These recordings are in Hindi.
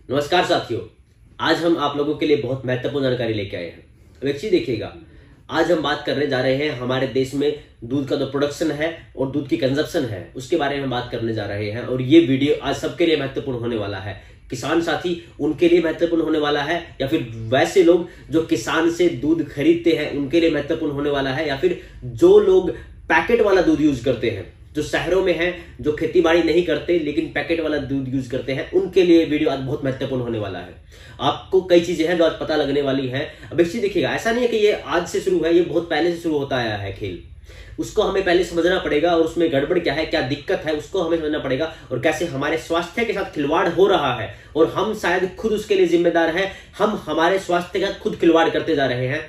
नमस्कार साथियों, आज हम आप लोगों के लिए बहुत महत्वपूर्ण जानकारी लेके आए हैं। अब एक चीज देखिएगा, आज हम बात करने जा रहे हैं हमारे देश में दूध का जो प्रोडक्शन है और दूध की कंजप्शन है उसके बारे में बात करने जा रहे हैं। और ये वीडियो आज सबके लिए महत्वपूर्ण होने वाला है। किसान साथी उनके लिए महत्वपूर्ण होने वाला है, या फिर वैसे लोग जो किसान से दूध खरीदते हैं उनके लिए महत्वपूर्ण होने वाला है, या फिर जो लोग पैकेट वाला दूध यूज करते हैं, जो शहरों में हैं, जो खेती बाड़ी नहीं करते लेकिन पैकेट वाला दूध यूज करते हैं, उनके लिए वीडियो आज बहुत महत्वपूर्ण होने वाला है। आपको कई चीजें हैं जो आज पता लगने वाली हैं। अब एक चीज देखिएगा, ऐसा नहीं है कि ये आज से शुरू है, ये बहुत पहले से शुरू होता आया है खेल। उसको हमें पहले समझना पड़ेगा और उसमें गड़बड़ क्या है, क्या दिक्कत है, उसको हमें समझना पड़ेगा और कैसे हमारे स्वास्थ्य के साथ खिलवाड़ हो रहा है और हम शायद खुद उसके लिए जिम्मेदार हैं। हम हमारे स्वास्थ्य के साथ खुद खिलवाड़ करते जा रहे हैं,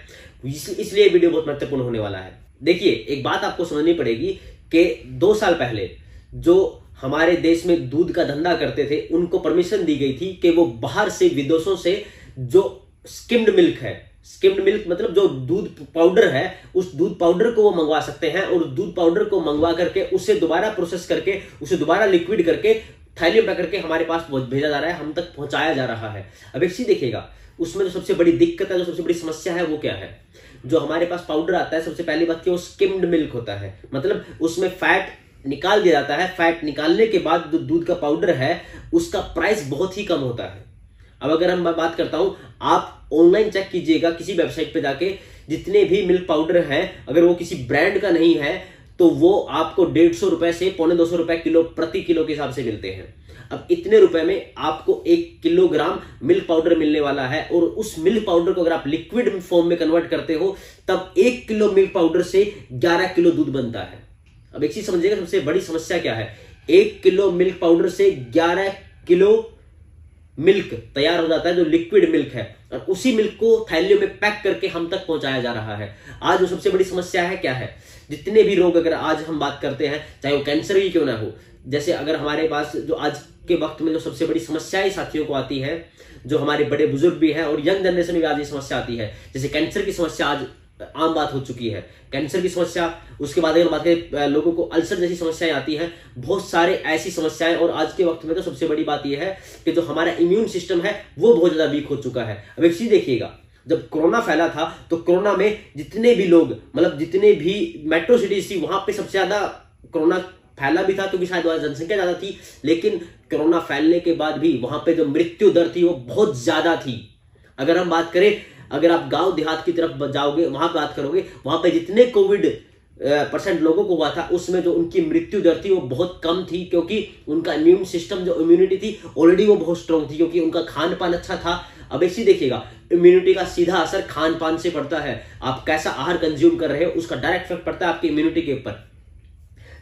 इसलिए वीडियो बहुत महत्वपूर्ण होने वाला है। देखिए, एक बात आपको समझनी पड़ेगी कि 2 साल पहले जो हमारे देश में दूध का धंधा करते थे उनको परमिशन दी गई थी कि वो बाहर से विदेशों से जो स्किम्ड मिल्क है, स्किम्ड मिल्क मतलब जो दूध पाउडर है, उस दूध पाउडर को वो मंगवा सकते हैं और दूध पाउडर को मंगवा करके उसे दोबारा प्रोसेस करके उसे दोबारा लिक्विड करके थैली में करके हमारे पास भेजा जा रहा है, हम तक पहुंचाया जा रहा है। अब एक चीज देखिएगा, उसमें जो सबसे बड़ी दिक्कत है, जो सबसे बड़ी समस्या है वो क्या है। जो हमारे पास पाउडर आता है, सबसे पहली बात कि वो स्किम्ड मिल्क होता है, मतलब उसमें फैट निकाल दिया जाता है। फैट निकालने के बाद जो दूध का पाउडर है उसका प्राइस बहुत ही कम होता है। अब अगर हम बात करता हूं, आप ऑनलाइन चेक कीजिएगा किसी वेबसाइट पे जाके, जितने भी मिल्क पाउडर हैं अगर वो किसी ब्रांड का नहीं है तो वो आपको 150 रुपए से 250 रुपए किलो प्रति किलो के हिसाब से मिलते हैं। अब इतने रुपए में आपको 1 किलोग्राम मिल्क पाउडर मिलने वाला है और उस मिल्क पाउडर को अगर आप लिक्विड फॉर्म में कन्वर्ट करते हो तब 1 किलो मिल्क पाउडर से 11 किलो दूध बनता है। अब एक चीज समझिएगा, सबसे बड़ी समस्या क्या है। 1 किलो मिल्क पाउडर से 11 किलो मिल्क तैयार हो जाता है, जो लिक्विड मिल्क है, और उसी मिल्क को थैलियों में पैक करके हम तक पहुंचाया जा रहा है। आज जो सबसे बड़ी समस्या है क्या है, जितने भी रोग अगर आज हम बात करते हैं, चाहे वो कैंसर ही क्यों ना हो, जैसे अगर हमारे पास जो आज के वक्त में जो सबसे बड़ी समस्याएं साथियों को आती है, जो हमारे बड़े बुजुर्ग भी हैं और यंग जनरेशन में भी आज ये समस्या आती है, जैसे कैंसर की समस्या आज आम बात हो चुकी है। कैंसर की समस्या, उसके बाद अगर बात करें लोगों को अल्सर जैसी समस्याएं आती हैं, बहुत सारे ऐसी समस्याएं। और आज के वक्त में तो सबसे बड़ी बात यह है कि जो हमारा इम्यून सिस्टम है वो बहुत ज्यादा वीक हो चुका है। अब एक चीज देखिएगा, जब कोरोना फैला था तो कोरोना में जितने भी लोग, मतलब जितने भी मेट्रो सिटीज थी वहां पे सबसे ज्यादा कोरोना फैला भी था क्योंकि शायद वहां जनसंख्या ज्यादा थी, लेकिन कोरोना फैलने के बाद भी वहां पे जो मृत्यु दर थी वो बहुत ज्यादा थी। अगर हम बात करें, अगर आप गांव देहात की तरफ जाओगे, वहां बात करोगे, वहां पे जितने कोविड % लोगों को हुआ था उसमें जो उनकी मृत्यु दर थी वो बहुत कम थी, क्योंकि उनका इम्यून सिस्टम, जो इम्यूनिटी थी ऑलरेडी वो बहुत स्ट्रांग थी, क्योंकि उनका खान पान अच्छा था। अब एक चीज देखिएगा, इम्यूनिटी का सीधा असर खान पान से पड़ता है। आप कैसा आहार कंज्यूम कर रहे हो उसका डायरेक्ट इफेक्ट पड़ता है आपकी इम्यूनिटी के ऊपर।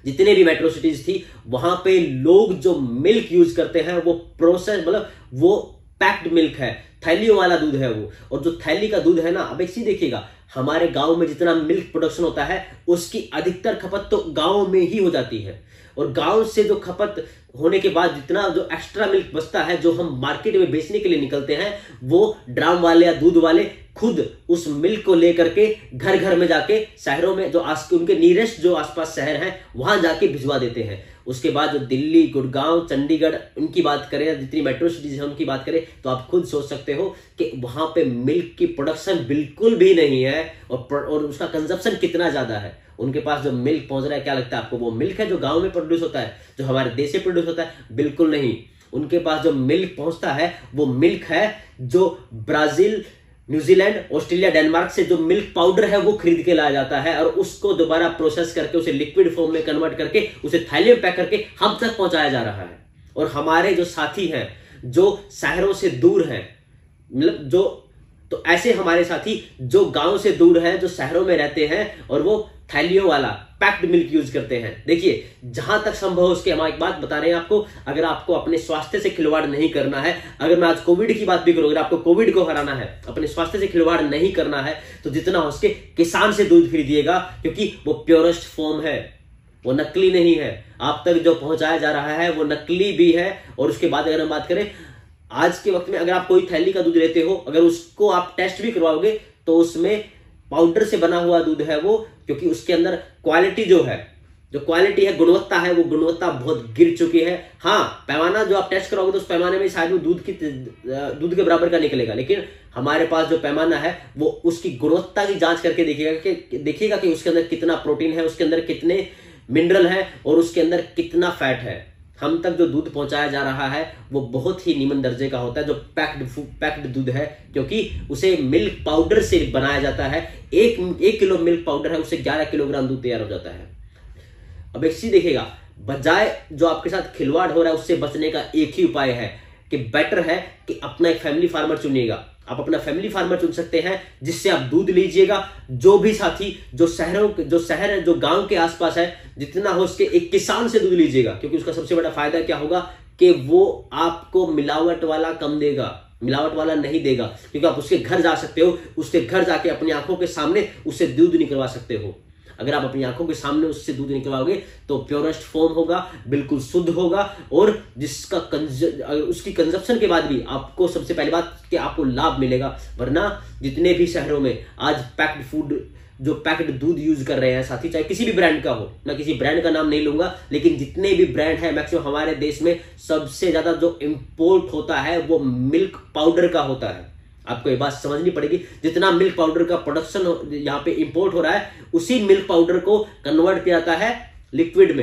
जितने भी मेट्रो सिटीज थी वहां पे लोग जो मिल्क यूज करते हैं वो प्रोसेस, मतलब वो पैक्ड मिल्क है, थैलियों वाला दूध है वो। और जो थैली का दूध है ना, अब एक चीज देखिएगा, हमारे गांव में जितना मिल्क प्रोडक्शन होता है उसकी अधिकतर खपत तो गांव में ही हो जाती है, और गांव से जो खपत होने के बाद जितना जो एक्स्ट्रा मिल्क बचता है, जो हम मार्केट में बेचने के लिए निकलते हैं, वो ड्राम वाले या दूध वाले खुद उस मिल्क को लेकर के घर घर में जाके शहरों में जो उनके नियरेस्ट जो आसपास शहर हैं वहां जाके भिजवा देते हैं। उसके बाद जो दिल्ली, गुड़गांव, चंडीगढ़, उनकी बात करें, जितनी मेट्रो सिटीज है उनकी बात करें, तो आप खुद सोच सकते हो कि वहां पे मिल्क की प्रोडक्शन बिल्कुल भी नहीं है और उसका कंजप्शन कितना ज्यादा है। उनके पास जो मिल्क पहुंच रहा है, क्या लगता है आपको वो मिल्क है जो गांव में प्रोड्यूस होता है, जो हमारे देश से प्रोड्यूस होता है? बिल्कुल नहीं। उनके पास जो मिल्क पहुंचता है वो मिल्क है जो ब्राजील, न्यूजीलैंड, ऑस्ट्रेलिया, डेनमार्क से जो मिल्क पाउडर है वो खरीद के लाया जाता है और उसको दोबारा प्रोसेस करके उसे लिक्विड फॉर्म में कन्वर्ट करके उसे थैली में पैक करके हम तक पहुंचाया जा रहा है। और हमारे जो साथी हैं जो शहरों से दूर हैं, मतलब जो, तो ऐसे हमारे साथी जो गांव से दूर हैं, जो शहरों में रहते हैं और वो थैलियों वाला पैक्ड मिल्क यूज करते हैं। देखिए, जहां तक संभव हो उसके हम एक बात बता रहे हैं आपको, अगर आपको अपने स्वास्थ्य से खिलवाड़ नहीं करना है, अगर मैं आज कोविड की बात भी करूं, अगर आपको कोविड को हराना है, अपने स्वास्थ्य से खिलवाड़ नहीं करना है, तो जितना हो सके किसान से दूध खरीदिएगा, क्योंकि वो प्योरेस्ट फॉर्म है, वो नकली नहीं है। आप तक जो पहुंचाया जा रहा है वो नकली भी है। और उसके बाद अगर हम बात करें, आज के वक्त में अगर आप कोई थैली का दूध लेते हो, अगर उसको आप टेस्ट भी करवाओगे तो उसमें पाउडर से बना हुआ दूध है वो, क्योंकि उसके अंदर क्वालिटी जो है जो क्वालिटी है, गुणवत्ता है, वो गुणवत्ता बहुत गिर चुकी है। हाँ, पैमाना जो आप टेस्ट करोगे तो उस पैमाने में शायद वो दूध के बराबर का निकलेगा, लेकिन हमारे पास जो पैमाना है वो उसकी गुणवत्ता की जांच करके देखिएगा कि उसके अंदर कितना प्रोटीन है, उसके अंदर कितने मिनरल है और उसके अंदर कितना फैट है। हम तक जो दूध पहुंचाया जा रहा है वो बहुत ही निम्न दर्जे का होता है, जो पैक्ड दूध है, क्योंकि उसे मिल्क पाउडर से बनाया जाता है। एक किलो मिल्क पाउडर है, उससे 11 किलोग्राम दूध तैयार हो जाता है। अब एक चीज देखिएगा, बजाय जो आपके साथ खिलवाड़ हो रहा है उससे बचने का एक ही उपाय है कि बेटर है कि अपना एक फैमिली फार्मर चुनिएगा। आप अपना फैमिली फार्मर चुन सकते हैं जिससे आप दूध लीजिएगा। जो भी साथी जो शहर है, जो गांव के आसपास है, जितना हो उसके एक किसान से दूध लीजिएगा, क्योंकि उसका सबसे बड़ा फायदा क्या होगा कि वो आपको मिलावट वाला कम देगा, मिलावट वाला नहीं देगा, क्योंकि आप उसके घर जा सकते हो, उसके घर जाके अपनी आंखों के सामने उससे दूध निकलवा सकते हो। अगर आप अपनी आंखों के सामने उससे दूध निकलवाओगे तो प्योरेस्ट फॉर्म होगा, बिल्कुल शुद्ध होगा, और जिसका उसकी कंजप्शन के बाद भी आपको सबसे पहली बात कि आपको लाभ मिलेगा। वरना जितने भी शहरों में आज पैक्ड फूड, जो पैक्ड दूध यूज कर रहे हैं साथी, चाहे किसी भी ब्रांड का हो, मैं किसी ब्रांड का नाम नहीं लूंगा, लेकिन जितने भी ब्रांड है मैक्सिमम हमारे देश में सबसे ज्यादा जो इंपोर्ट होता है वो मिल्क पाउडर का होता है। आपको ये बात समझनी पड़ेगी, जितना मिल्क पाउडर का प्रोडक्शन यहाँ पे इंपोर्ट हो रहा है, उसी मिल्क पाउडर को कन्वर्ट किया जाता है लिक्विड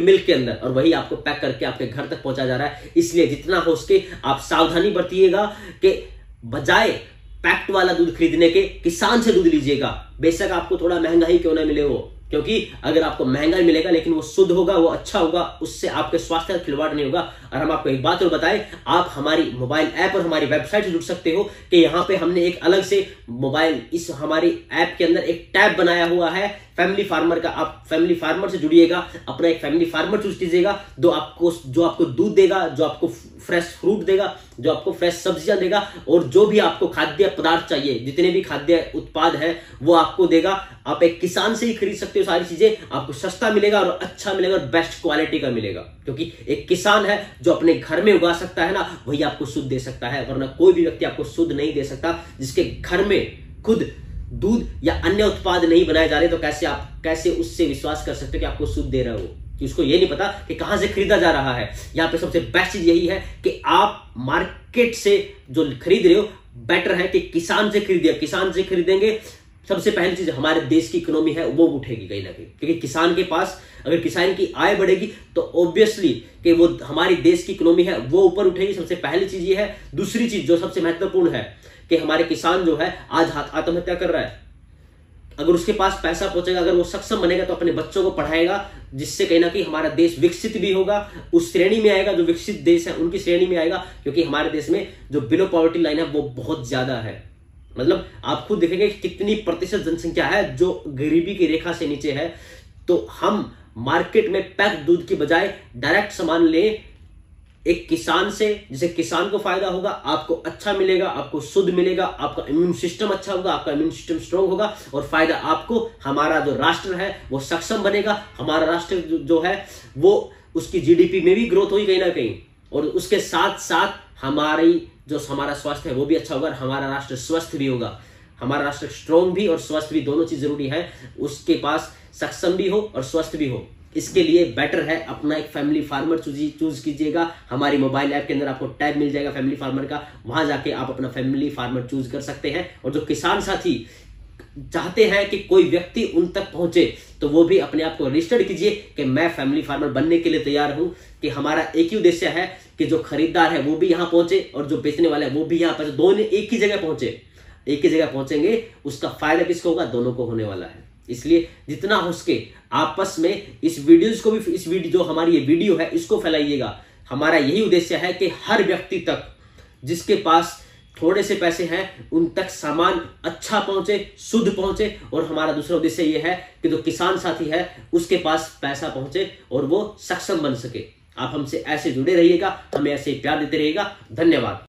मिल्क के अंदर, और वही आपको पैक करके आपके घर तक पहुंचाया जा रहा है। इसलिए जितना हो सके आप सावधानी बरतिएगा कि बजाय पैक्ड वाला दूध खरीदने के किसान से दूध लीजिएगा। बेशक आपको थोड़ा महंगा ही क्यों ना मिले वो, क्योंकि अगर आपको महंगा ही मिलेगा लेकिन वो शुद्ध होगा, वो अच्छा होगा, उससे आपके स्वास्थ्य का खिलवाड़ नहीं होगा। और हम आपको एक बात और बताएं, आप हमारी मोबाइल ऐप और हमारी वेबसाइट से जुड़ सकते हो कि यहाँ पे हमने एक अलग से इस हमारी ऐप के अंदर एक टैब बनाया हुआ है फैमिली फार्मर का। आप फैमिली फार्मर से जुड़िएगा, अपना एक फैमिली फार्मर चूज कीजिएगा जो आपको दूध देगा, जो आपको फ्रेश फ्रूट देगा, जो आपको फ्रेश सब्जियां देगा, और जो भी आपको खाद्य पदार्थ चाहिए, जितने भी खाद्य उत्पाद है वो आपको देगा। आप एक किसान से ही खरीद सकते हो, सारी चीजें आपको सस्ता मिलेगा और अच्छा मिलेगा और बेस्ट क्वालिटी का मिलेगा, क्योंकि एक किसान है जो अपने घर में उगा सकता है ना, वही आपको शुद्ध दे सकता है। वरना कोई भी व्यक्ति आपको शुद्ध नहीं दे सकता। जिसके घर में खुद दूध या अन्य उत्पाद नहीं बनाए जा रहे, तो कैसे उससे विश्वास कर सकते हो कि आपको शुद्ध दे रहा हो, कि उसको ये नहीं पता कि कहां से खरीदा जा रहा है। यहाँ पे सबसे बेस्ट चीज यही है कि आप मार्केट से जो खरीद रहे हो, बेटर है कि किसान से खरीदिए। किसान से खरीदेंगे, सबसे पहली चीज हमारे देश की इकोनॉमी है वो उठेगी कहीं ना कहीं, क्योंकि किसान के पास अगर किसान की आय बढ़ेगी तो ऑब्वियसली कि वो हमारी देश की इकोनॉमी है वो ऊपर उठेगी। सबसे पहली चीज ये है। दूसरी चीज जो सबसे महत्वपूर्ण है कि हमारे किसान जो है आज आत्महत्या कर रहा है, अगर उसके पास पैसा पहुंचेगा, अगर वो सक्षम बनेगा तो अपने बच्चों को पढ़ाएगा, जिससे कहीं ना कहीं हमारा देश विकसित भी होगा, उस श्रेणी में आएगा जो विकसित देश है उनकी श्रेणी में आएगा। क्योंकि हमारे देश में जो बिलो पॉवर्टी लाइन है वो बहुत ज्यादा है, मतलब आप खुद देखेंगे कितनी प्रतिशत जनसंख्या है जो गरीबी की रेखा से नीचे है। तो हम मार्केट में पैक्ड दूध की बजाय डायरेक्ट सामान ले एक किसान से, जिससे किसान को फायदा होगा, आपको अच्छा मिलेगा, आपको शुद्ध मिलेगा, आपका इम्यून सिस्टम अच्छा होगा, आपका इम्यून सिस्टम स्ट्रांग होगा, और फायदा आपको, हमारा जो राष्ट्र है वो सक्षम बनेगा। हमारा राष्ट्र जो है वो उसकी जीडीपी में भी ग्रोथ होगी कहीं ना कहीं, और उसके साथ साथ हमारा स्वास्थ्य है वो भी अच्छा होगा, और हमारा राष्ट्र स्वस्थ भी होगा। हमारा राष्ट्र स्ट्रांग भी और स्वस्थ भी, दोनों चीज जरूरी है। उसके पास सक्षम भी हो और स्वस्थ भी हो। इसके लिए बेटर है अपना एक फैमिली फार्मर चूज कीजिएगा। हमारी मोबाइल ऐप के अंदर आपको टैब मिल जाएगा फैमिली फार्मर का, वहां जाके आप अपना फैमिली फार्मर चूज कर सकते हैं। और जो किसान साथी चाहते हैं कि कोई व्यक्ति उन तक पहुंचे, तो वो भी अपने आप को रजिस्टर्ड कीजिए कि मैं फैमिली फार्मर बनने के लिए तैयार हूं, कि हमारा एक ही उद्देश्य है कि जो खरीदार है वो भी यहां पहुंचे और जो बेचने वाला है वो भी यहां पहुंचे, दोनों एक ही जगह पहुंचे। एक ही जगह पहुंचेंगे, उसका फायदा किसको होगा? दोनों को होने वाला है। इसलिए जितना हो सके आपस में इस वीडियो जो हमारी ये वीडियो है इसको फैलाइएगा। हमारा यही उद्देश्य है कि हर व्यक्ति तक जिसके पास थोड़े से पैसे हैं उन तक सामान अच्छा पहुंचे, शुद्ध पहुंचे। और हमारा दूसरा उद्देश्य यह है कि जो किसान साथी है उसके पास पैसा पहुंचे और वो सक्षम बन सके। आप हमसे ऐसे जुड़े रहिएगा, हमें ऐसे प्यार देते रहिएगा। धन्यवाद।